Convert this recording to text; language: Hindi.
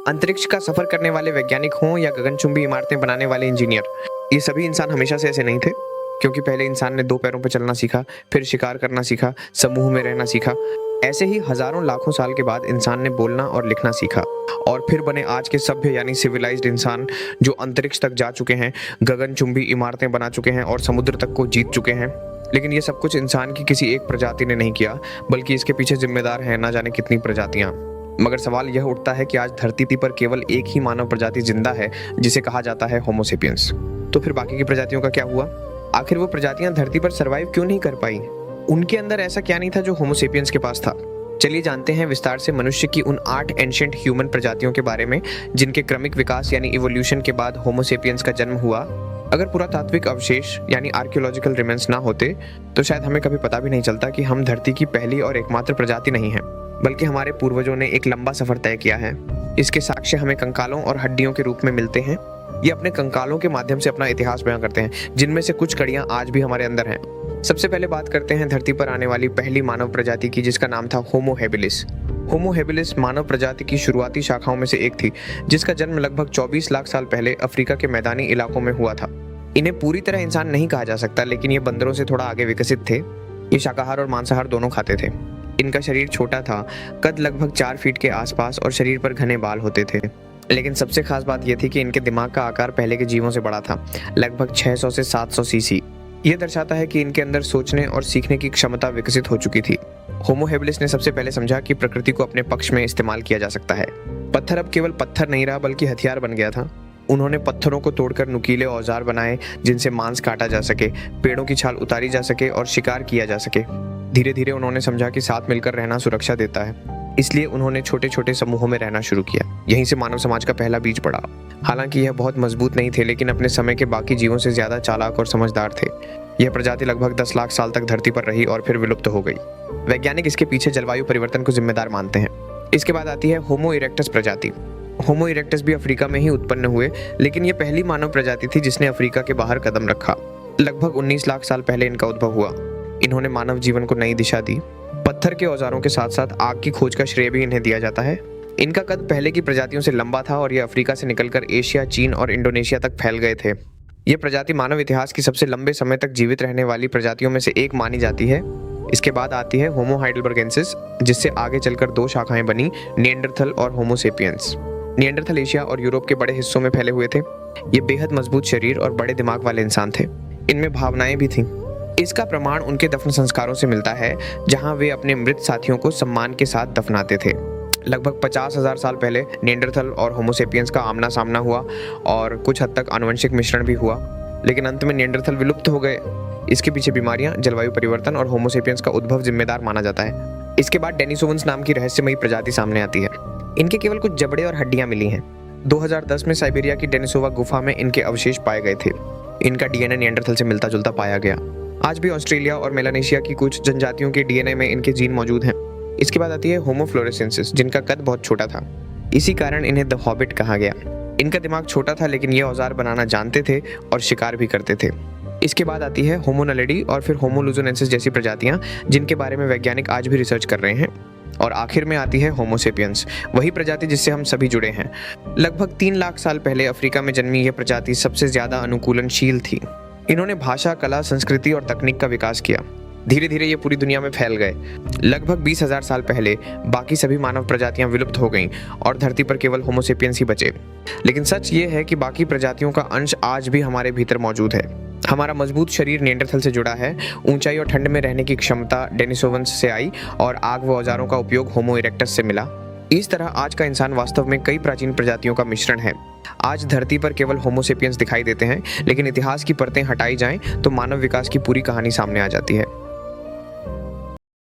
अंतरिक्ष का सफर करने वाले वैज्ञानिक हों या गगनचुंबी इमारतें बनाने वाले इंजीनियर, ये सभी इंसान हमेशा से ऐसे नहीं थे। क्योंकि पहले इंसान ने 2 पैरों पर चलना सीखा, फिर शिकार करना सीखा, समूह में रहना सीखा। ऐसे ही हजारों लाखों साल के बाद इंसान ने बोलना और लिखना सीखा और फिर बने आज के सभ्य यानी सिविलाइज्ड इंसान, जो अंतरिक्ष तक जा चुके हैं, गगनचुंबी इमारतें बना चुके हैं और समुद्र तक को जीत चुके हैं। लेकिन ये सब कुछ इंसान की किसी एक प्रजाति ने नहीं किया, बल्कि इसके पीछे जिम्मेदार हैं ना जाने कितनी प्रजातियां। मगर सवाल यह उठता है कि आज धरती पर केवल एक ही मानव प्रजाति जिंदा है, जिसे कहा जाता है होमो सेपियंस। तो फिर बाकी की प्रजातियों का क्या हुआ? आखिर वो प्रजातियां धरती पर सरवाइव क्यों नहीं कर पाई? उनके अंदर ऐसा क्या नहीं था जो होमो सेपियंस के पास था? चलिए जानते हैं विस्तार से मनुष्य की उन 8 एंशिएंट ह्यूमन प्रजातियों के बारे में, जिनके क्रमिक विकास यानी इवोल्यूशन के बाद होमो सेपियंस का जन्म हुआ। अगर पुरातात्विक अवशेष यानी आर्कियोलॉजिकल रिमेन्स ना होते तो शायद हमें कभी पता भी नहीं चलता कि हम धरती की पहली और एकमात्र प्रजाति नहीं हैं, बल्कि हमारे पूर्वजों ने एक लंबा सफर तय किया है। इसके साक्ष्य हमें कंकालों और हड्डियों के रूप में मिलते हैं। ये अपने कंकालों के माध्यम से अपना इतिहास बयां करते हैं, जिनमें से कुछ कड़ियां आज भी हमारे अंदर हैं। सबसे पहले बात करते हैं धरती पर आने वाली पहली मानव प्रजाति की, जिसका नाम था होमो हेबिलिस। होमो हेबिलिस मानव प्रजाति की शुरुआती शाखाओं में से एक थी, जिसका जन्म लगभग 24 लाख साल पहले अफ्रीका के मैदानी इलाकों में हुआ था। इन्हें पूरी तरह इंसान नहीं कहा जा सकता, लेकिन ये बंदरों से थोड़ा आगे विकसित थे। ये शाकाहार और मांसाहार दोनों खाते थे। इनका शरीर छोटा था, कद लगभग 4 फीट के आसपास और शरीर पर घने बाल होते थे। लेकिन सबसे खास बात यह थी कि इनके दिमाग का आकार पहले के जीवों से बड़ा था, लगभग 600 से 700 सीसी। यह दर्शाता है कि इनके अंदर सोचने और सीखने की क्षमता विकसित हो चुकी थी। होमो हेबिलिस ने सबसे पहले समझा कि प्रकृति को अपने पक्ष में इस्तेमाल किया जा सकता है। पत्थर अब केवल पत्थर नहीं रहा, बल्कि हथियार बन गया था। उन्होंने पत्थरों को तोड़कर नुकीले औजार बनाए, जिनसे मांस काटा जा सके, पेड़ों की छाल उतारी जा सके और शिकार किया जा सके। धीरे धीरे उन्होंने समझा कि साथ मिलकर रहना सुरक्षा देता है, इसलिए उन्होंने छोटे छोटे समूहों में रहना शुरू किया। यहीं से मानव समाज का पहला बीज पड़ा। हालांकि यह बहुत मजबूत नहीं थे, लेकिन अपने समय के बाकी जीवों से ज्यादा चालाक और समझदार थे। यह प्रजाति लगभग 10 लाख साल तक धरती पर रही और फिर विलुप्त हो गई। वैज्ञानिक इसके पीछे जलवायु परिवर्तन को जिम्मेदार मानते हैं। इसके बाद आती है होमो इरेक्टस प्रजाति। होमो इरेक्टस भी अफ्रीका में ही उत्पन्न हुए, लेकिन यह पहली मानव प्रजाति थी जिसने अफ्रीका के बाहर कदम रखा। लगभग 19 लाख साल पहले इनका उद्भव हुआ। इन्होंने मानव जीवन को नई दिशा दी। पत्थर के औजारों के साथ साथ आग की खोज का श्रेय भी इन्हें दिया जाता है। इनका कद पहले की प्रजातियों से लंबा था और ये अफ्रीका से निकलकर एशिया, चीन और इंडोनेशिया तक फैल गए थे। ये प्रजाति मानव इतिहास की सबसे लंबे समय तक जीवित रहने वाली प्रजातियों में से एक मानी जाती है। इसके बाद आती है होमो हाइडेलबर्गेंसिस, जिससे आगे चलकर 2 शाखाएं बनी, निएंडरथल और होमो सेपियंस। निएंडरथल एशिया और यूरोप के बड़े हिस्सों में फैले हुए थे। ये बेहद मजबूत शरीर और बड़े दिमाग वाले इंसान थे। इनमें भावनाएं भी थीं। इसका प्रमाण उनके दफन संस्कारों से मिलता है, जहां वे अपने मृत साथियों को सम्मान के साथ दफनाते थे। लगभग 50,000 साल पहले निएंडरथल और होमो सेपियंस का आमना सामना हुआ और कुछ हद तक आनुवंशिक मिश्रण भी हुआ, लेकिन अंत में निएंडरथल विलुप्त हो गए। इसके पीछे बीमारियां, जलवायु परिवर्तन और होमो सेपियंस का उद्भव जिम्मेदार माना जाता है। इसके बाद डेनिसोवन्स नाम की रहस्यमयी प्रजाति सामने आती है। इनके केवल कुछ जबड़े और हड्डियां मिली हैं। 2010 में साइबेरिया की डेनिसोवा गुफा में इनके अवशेष पाए गए थे। इनका डीएनए निएंडरथल से मिलता जुलता पाया गया। आज भी ऑस्ट्रेलिया और मेलानेशिया की कुछ जनजातियों के डीएनए में इनके जीन मौजूद हैं। इसके बाद आती है होमो फ्लोरेसेंसिस, जिनका कद बहुत छोटा था। इसी कारण इन्हें द हॉबिट कहा गया। इनका दिमाग छोटा था, लेकिन ये औजार बनाना जानते थे और शिकार भी करते थे। इसके बाद आती है होमो नलेडी और फिर होमो लुजोनेंसिस जैसी प्रजातियां, जिनके बारे में वैज्ञानिक आज भी रिसर्च कर रहे हैं। और आखिर में आती है होमो सेपियंस, वही प्रजाति जिससे हम सभी जुड़े हैं। लगभग 3 लाख साल पहले अफ्रीका में जन्मी यह प्रजाति सबसे ज्यादा अनुकूलनशील थी। इन्होंने भाषा, कला, संस्कृति और तकनीक का विकास किया। धीरे धीरे ये पूरी दुनिया में फैल गए। लगभग 20,000 साल पहले बाकी सभी मानव प्रजातियां विलुप्त हो गईं और धरती पर केवल होमो सेपियंस ही बचे। लेकिन सच ये है कि बाकी प्रजातियों का अंश आज भी हमारे भीतर मौजूद है। हमारा मजबूत शरीर निएंडरथल से जुड़ा है, ऊंचाई और ठंड में रहने की क्षमता डेनिसोवन्स से आई और आग व औजारों का उपयोग होमो इरेक्टस से मिला। इस तरह आज का इंसान वास्तव में कई प्राचीन प्रजातियों का मिश्रण है। आज धरती पर केवल होमो सेपियंस दिखाई देते हैं, लेकिन इतिहास की परतें हटाई जाएं तो मानव विकास की पूरी कहानी सामने आ जाती है।